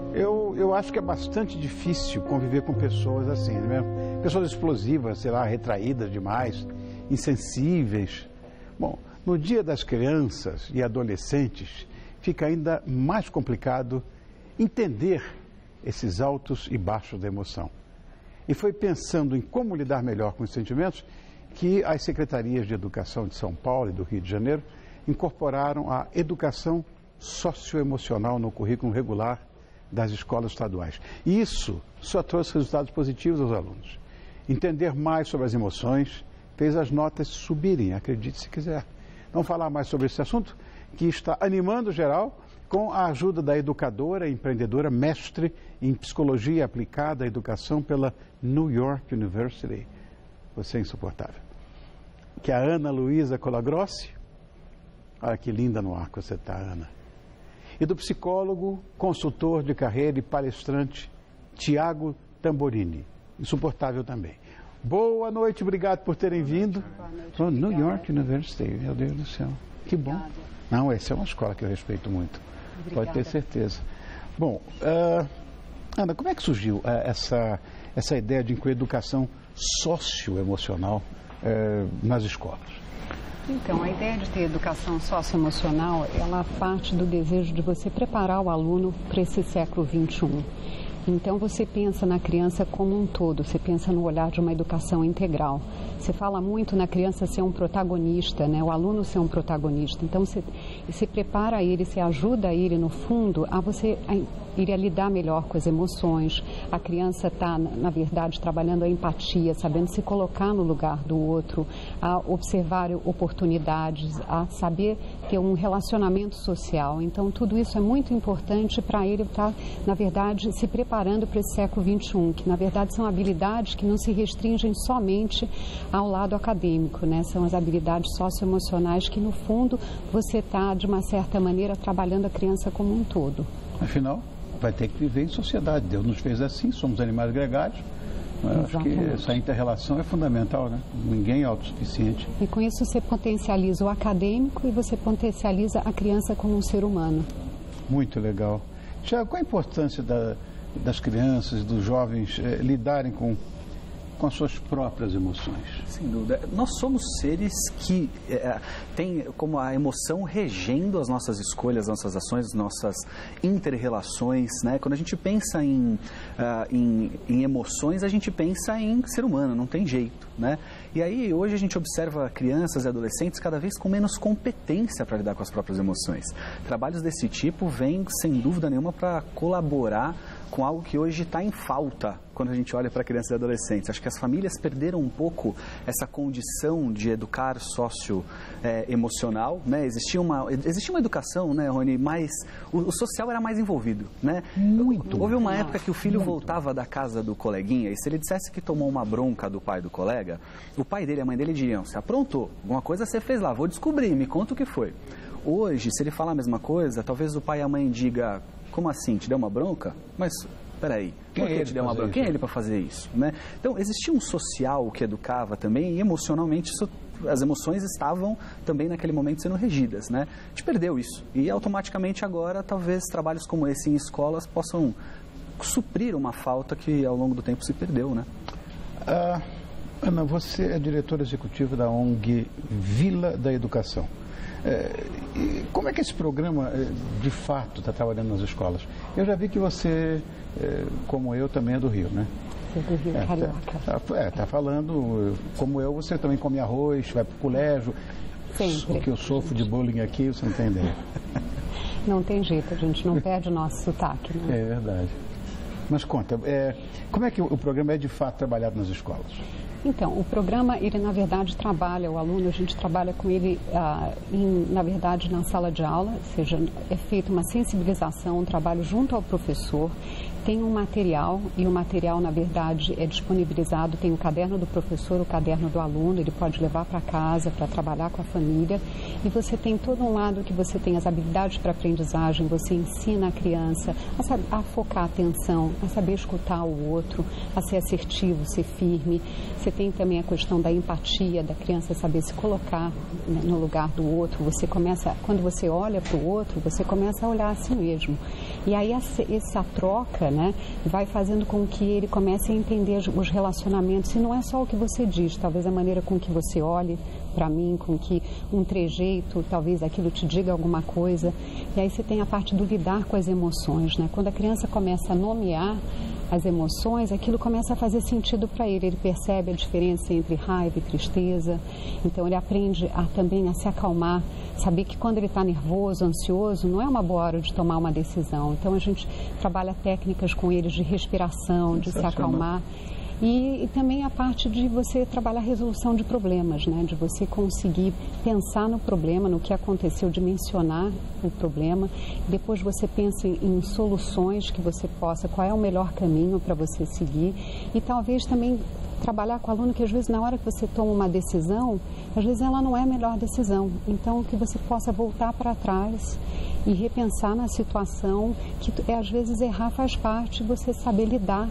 Eu acho que é bastante difícil conviver com pessoas assim, né? Pessoas explosivas, sei lá, retraídas demais, insensíveis. Bom, no dia das crianças e adolescentes, fica ainda mais complicado entender esses altos e baixos da emoção. E foi pensando em como lidar melhor com os sentimentos que as secretarias de educação de São Paulo e do Rio de Janeiro incorporaram a educação socioemocional no currículo regular das escolas estaduais. E isso só trouxe resultados positivos aos alunos. Entender mais sobre as emoções fez as notas subirem, acredite se quiser. Vamos falar mais sobre esse assunto que está animando geral com a ajuda da educadora e empreendedora mestre em psicologia aplicada à educação pela New York University. Você é insuportável. Que é a Ana Luísa Colagrossi. Olha que linda no ar que você está, Ana. E do psicólogo, consultor de carreira e palestrante Tiago Tamborini. Insuportável também. Boa noite, obrigado por terem vindo. Boa noite, New York University, meu Deus do céu. Que bom. Obrigada. Não, essa é uma escola que eu respeito muito. Obrigada. Pode ter certeza. Bom, Ana, como é que surgiu essa ideia de incluir educação socioemocional nas escolas? Então, a ideia de ter educação socioemocional, ela parte do desejo de você preparar o aluno para esse século XXI. Então, você pensa na criança como um todo, você pensa no olhar de uma educação integral. Você fala muito na criança ser um protagonista, né? O aluno ser um protagonista. Então, você prepara ele, você ajuda ele, no fundo, a você ir a lidar melhor com as emoções. A criança está, na verdade, trabalhando a empatia, sabendo se colocar no lugar do outro, a observar oportunidades, a saber ter um relacionamento social. Então, tudo isso é muito importante para ele estar, na verdade, se preparando para esse século XXI, que, na verdade, são habilidades que não se restringem somente ao lado acadêmico, né? São as habilidades socioemocionais que, no fundo, você está, de uma certa maneira, trabalhando a criança como um todo. Afinal, vai ter que viver em sociedade. Deus nos fez assim, somos animais gregários. Acho que essa inter-relação é fundamental, né? Ninguém é autossuficiente. E com isso você potencializa o acadêmico e você potencializa a criança como um ser humano. Muito legal. Tiago, qual a importância das crianças, dos jovens lidarem com as suas próprias emoções? Sem dúvida. Nós somos seres que têm como a emoção regendo as nossas escolhas, as nossas ações, as nossas inter-relações, né? Quando a gente pensa em emoções, a gente pensa em ser humano, não tem jeito, né? E aí, hoje a gente observa crianças e adolescentes cada vez com menos competência para lidar com as próprias emoções. Trabalhos desse tipo vêm, sem dúvida nenhuma, para colaborar com algo que hoje está em falta quando a gente olha para crianças e adolescentes. Acho que as famílias perderam um pouco essa condição de educar socioemocional, né? Existia uma educação, né, Rony, mas o social era mais envolvido, né? Muito. Houve uma época que o filho voltava da casa do coleguinha e se ele dissesse que tomou uma bronca do pai do colega, o pai dele e a mãe dele diriam: "Você aprontou, alguma coisa você fez lá, vou descobrir, me conta o que foi". Hoje, se ele falar a mesma coisa, talvez o pai e a mãe digam: "Como assim, te deu uma bronca? Mas peraí, por que te deu uma bronca? Quem é ele para fazer isso?", né? Então, existia um social que educava também e emocionalmente as emoções estavam também naquele momento sendo regidas, né? A gente perdeu isso e automaticamente agora talvez trabalhos como esse em escolas possam suprir uma falta que ao longo do tempo se perdeu, né? Ana, você é diretora executiva da ONG Vila da Educação. Como é que esse programa, de fato, está trabalhando nas escolas? Eu já vi que você, como eu, também é do Rio, né? Do Rio, carioca. Está falando, como eu, você também come arroz, vai para o colégio. Sempre. O que eu sofro de bullying aqui, você não tem ideia. Não tem jeito, a gente não perde o nosso sotaque, né? É verdade. Mas conta, como é que o programa é de fato trabalhado nas escolas? Então, o programa, ele na verdade trabalha, o aluno, a gente trabalha com ele, na verdade, na sala de aula, ou seja, é feita uma sensibilização, um trabalho junto ao professor, tem um material, e o material, na verdade, é disponibilizado, tem o caderno do professor, o caderno do aluno, ele pode levar para casa, para trabalhar com a família, e você tem todo um lado que você tem as habilidades para aprendizagem, você ensina a criança a focar a atenção, a saber escutar o outro, a ser assertivo, ser firme, você tem também a questão da empatia, da criança saber se colocar, né, no lugar do outro. Você começa, quando você olha para o outro, você começa a olhar a si mesmo. E aí essa troca, né, vai fazendo com que ele comece a entender os relacionamentos. E não é só o que você diz, talvez a maneira com que você olhe para mim, com que um trejeito, talvez aquilo te diga alguma coisa. E aí você tem a parte do lidar com as emoções, né? Quando a criança começa a nomear as emoções, aquilo começa a fazer sentido para ele. Ele percebe a diferença entre raiva e tristeza. Então ele aprende também a se acalmar, saber que quando ele está nervoso, ansioso, não é uma boa hora de tomar uma decisão. Então a gente trabalha técnicas com eles de respiração, de se acalmar. E também a parte de você trabalhar a resolução de problemas, né? De você conseguir pensar no problema, no que aconteceu, dimensionar o problema. Depois você pensa em soluções que você possa, qual é o melhor caminho para você seguir. E talvez também trabalhar com o aluno que às vezes na hora que você toma uma decisão, às vezes ela não é a melhor decisão. Então que você possa voltar para trás e repensar na situação, que às vezes errar faz parte, você saber lidar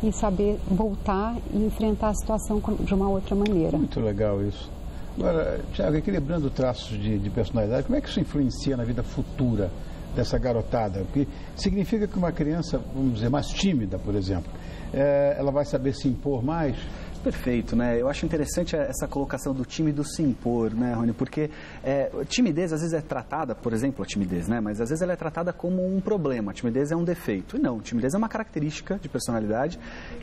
e saber voltar e enfrentar a situação de uma outra maneira. Muito legal isso. Agora, Tiago, equilibrando traços de personalidade, como é que isso influencia na vida futura dessa garotada? Porque significa que uma criança, vamos dizer, mais tímida, por exemplo, ela vai saber se impor mais? Perfeito, né? Eu acho interessante essa colocação do tímido se impor, né, Rony? Porque timidez às vezes é tratada, por exemplo, a timidez, né? Mas às vezes ela é tratada como um problema, a timidez é um defeito. E não, timidez é uma característica de personalidade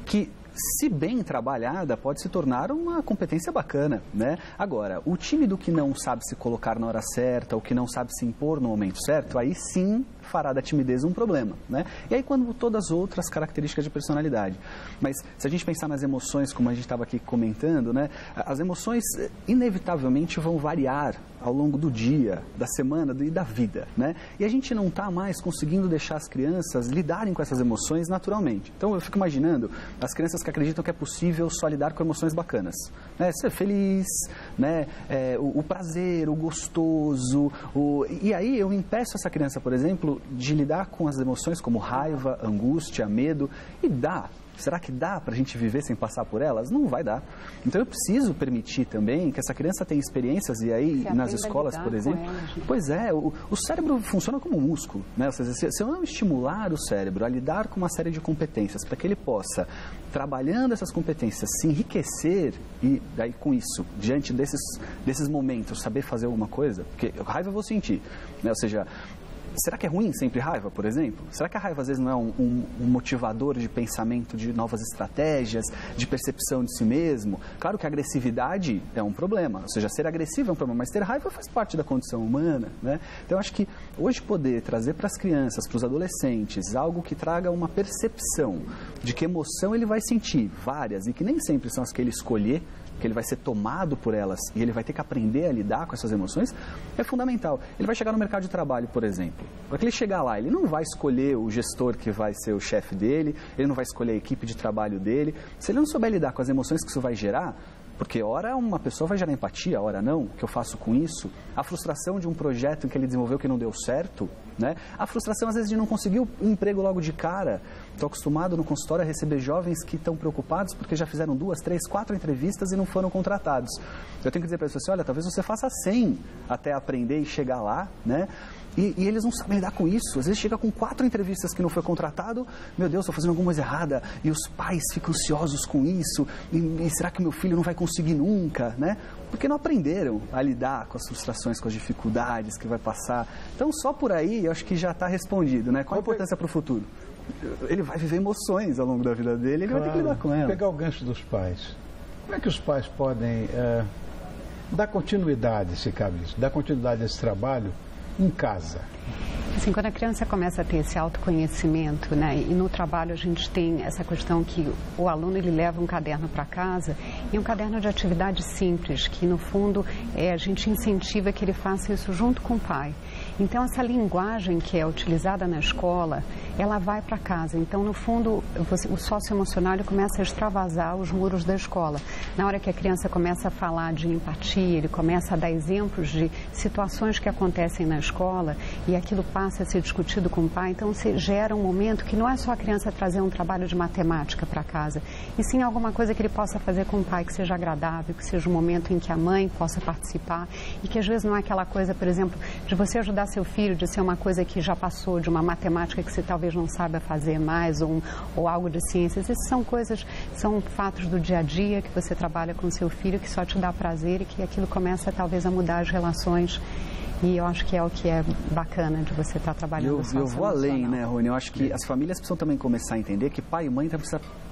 que, se bem trabalhada, pode se tornar uma competência bacana, né? Agora, o tímido que não sabe se colocar na hora certa, ou que não sabe se impor no momento certo, aí sim fará da timidez um problema, né? E aí quando todas as outras características de personalidade. Mas se a gente pensar nas emoções, como a gente estava aqui comentando, né? As emoções inevitavelmente vão variar ao longo do dia, da semana e da vida, né? E a gente não está mais conseguindo deixar as crianças lidarem com essas emoções naturalmente. Então eu fico imaginando as crianças que acreditam que é possível só lidar com emoções bacanas, né? Ser feliz, né? O prazer, o gostoso, e aí eu impeço essa criança, por exemplo, de lidar com as emoções como raiva, angústia, medo, e dá. Será que dá para a gente viver sem passar por elas? Não vai dar. Então eu preciso permitir também que essa criança tenha experiências, e aí nas escolas, por exemplo, pois é, o cérebro funciona como um músculo, né? Ou seja, se eu não estimular o cérebro a lidar com uma série de competências para que ele possa, trabalhando essas competências, se enriquecer, e daí com isso, diante desses momentos, saber fazer alguma coisa, porque raiva eu vou sentir, né? Ou seja, será que é ruim sempre raiva, por exemplo? Será que a raiva às vezes não é um motivador de pensamento de novas estratégias, de percepção de si mesmo? Claro que a agressividade é um problema, ou seja, ser agressivo é um problema, mas ter raiva faz parte da condição humana, né? Então eu acho que hoje poder trazer para as crianças, para os adolescentes, algo que traga uma percepção de que emoção ele vai sentir, várias, e que nem sempre são as que ele escolher, que ele vai ser tomado por elas e ele vai ter que aprender a lidar com essas emoções, é fundamental. Ele vai chegar no mercado de trabalho, por exemplo. Para que ele chegar lá, ele não vai escolher o gestor que vai ser o chefe dele, ele não vai escolher a equipe de trabalho dele. Se ele não souber lidar com as emoções que isso vai gerar, porque ora uma pessoa vai gerar empatia, ora não, o que eu faço com isso? A frustração de um projeto em que ele desenvolveu que não deu certo, né? A frustração às vezes de não conseguir o emprego logo de cara. Estou acostumado no consultório a receber jovens que estão preocupados porque já fizeram 2, 3, 4 entrevistas e não foram contratados. Eu tenho que dizer para eles assim, olha, talvez você faça 100 até aprender e chegar lá, né? E eles não sabem lidar com isso. Às vezes chega com 4 entrevistas que não foi contratado, meu Deus, estou fazendo alguma coisa errada, e os pais ficam ansiosos com isso, e será que meu filho não vai conseguir nunca, né? Porque não aprenderam a lidar com as frustrações, com as dificuldades que vai passar. Então, só por aí, eu acho que já está respondido, né? Qual a importância para o futuro? Ele vai viver emoções ao longo da vida dele, ele vai ter que lidar com elas. Pegar o gancho dos pais. Como é que os pais podem dar continuidade, se cabe isso, dar continuidade a esse trabalho em casa? Assim, quando a criança começa a ter esse autoconhecimento, né, e no trabalho a gente tem essa questão que o aluno ele leva um caderno para casa, e um caderno de atividades simples, que no fundo a gente incentiva que ele faça isso junto com o pai. Então, essa linguagem que é utilizada na escola, ela vai para casa. Então, no fundo, o socioemocional começa a extravasar os muros da escola. Na hora que a criança começa a falar de empatia, ele começa a dar exemplos de situações que acontecem na escola e aquilo passa a ser discutido com o pai. Então, se gera um momento que não é só a criança trazer um trabalho de matemática para casa, e sim alguma coisa que ele possa fazer com o pai que seja agradável, que seja um momento em que a mãe possa participar e que às vezes não é aquela coisa, por exemplo, de você ajudar seu filho, de ser uma coisa que já passou, de uma matemática que você talvez não saiba fazer mais, ou algo de ciências. Essas são coisas, são fatos do dia a dia que você trabalha com seu filho, que só te dá prazer e que aquilo começa talvez a mudar as relações. E eu acho que é o que é bacana de você estar trabalhando. Eu vou além, né, Rony? Eu acho que as famílias precisam também começar a entender que pai e mãe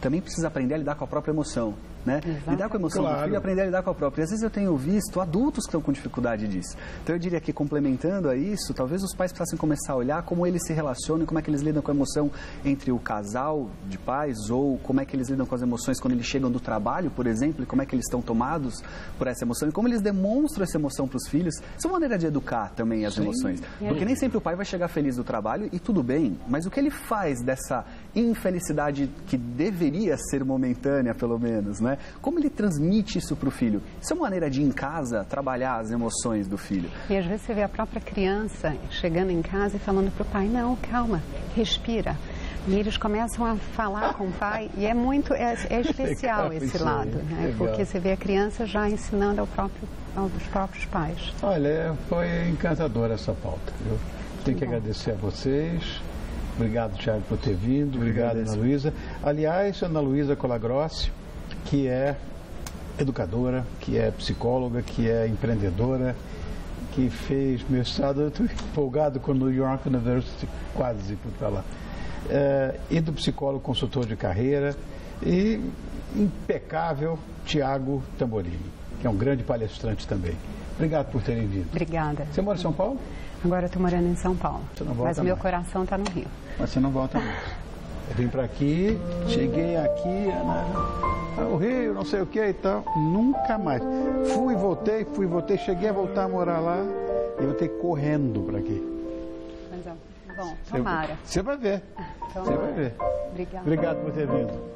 também precisam aprender a lidar com a própria emoção, né? Exato. Lidar com a emoção do filho e aprender a lidar com a própria. E às vezes eu tenho visto adultos que estão com dificuldade disso. Então eu diria que, complementando a isso, talvez os pais precisassem começar a olhar como eles se relacionam, como é que eles lidam com a emoção entre o casal de pais, ou como é que eles lidam com as emoções quando eles chegam do trabalho, por exemplo, e como é que eles estão tomados por essa emoção e como eles demonstram essa emoção para os filhos. Isso é uma maneira de educar também as emoções. Porque nem sempre o pai vai chegar feliz do trabalho e tudo bem, mas o que ele faz dessa infelicidade que deveria ser momentânea, pelo menos, né? Como ele transmite isso para o filho? Isso é uma maneira de, em casa, trabalhar as emoções do filho. E às vezes você vê a própria criança chegando em casa e falando para o pai, não, calma, respira. E eles começam a falar com o pai e é muito, é especial legal, esse lado, né? Legal. Porque você vê a criança já ensinando aos próprios pais. Olha, foi encantadora essa pauta. Eu tenho que agradecer a vocês. Obrigado, Thiago, por ter vindo. Obrigado, Ana Luísa. Aliás, Ana Luísa Colagrossi, que é educadora, que é psicóloga, que é empreendedora, que fez mestrado, eu estou empolgado com o New York University, quase por falar. E do psicólogo consultor de carreira, e impecável Tiago Tamborini, que é um grande palestrante também. Obrigado por terem vindo. Obrigada. Você mora em São Paulo? Agora eu estou morando em São Paulo, mas o meu mais. coração está no Rio. Mas você não volta mais. Eu vim para aqui, cheguei aqui, o Rio, não sei o que e tal, nunca mais. Fui, voltei, cheguei a voltar a morar lá e voltei correndo para aqui. Mas, bom, tomara. Você vai ver. Você vai ver. Obrigada. Obrigado por ter vindo.